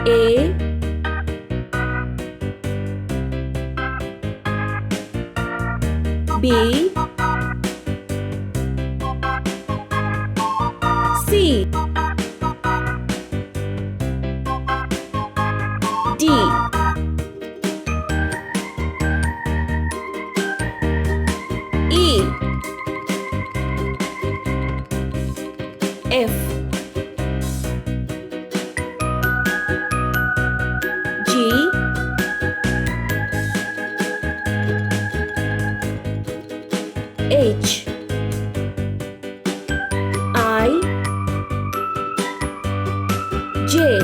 A B C D E F G H I J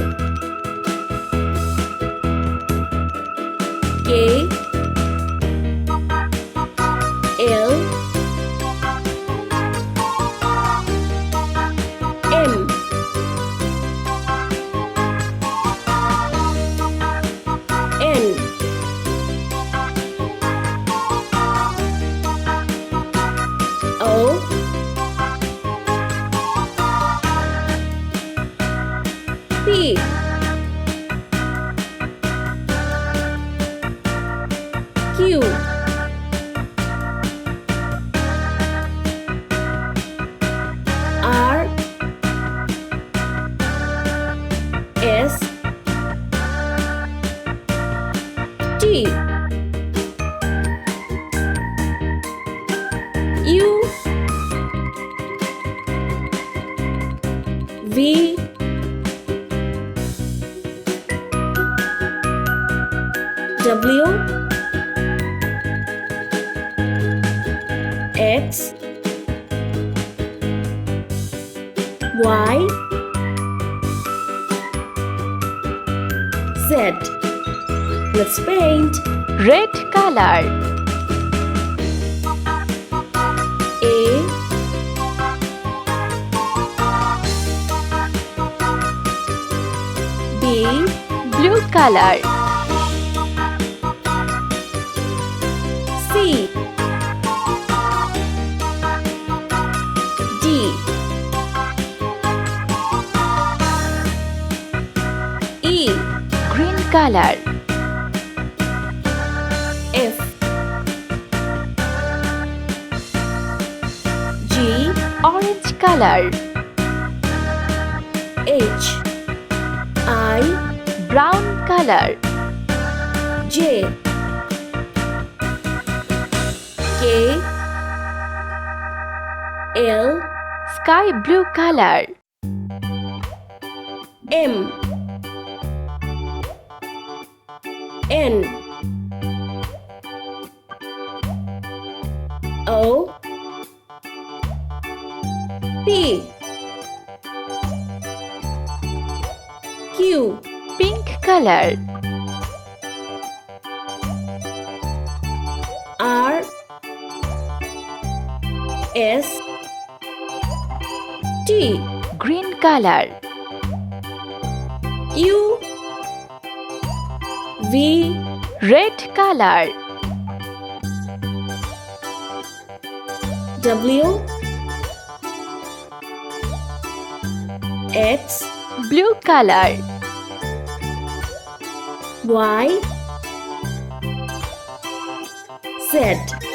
K L M N O P Q R S T U V W X Y Z. Let's paint. Red color. A B Blue color. C D E Green color. F G Orange color. H I Brown color. J K L Sky blue color. M N O P Q Pink color. R S T Green color. U V Red color. W X Blue color. Y Z.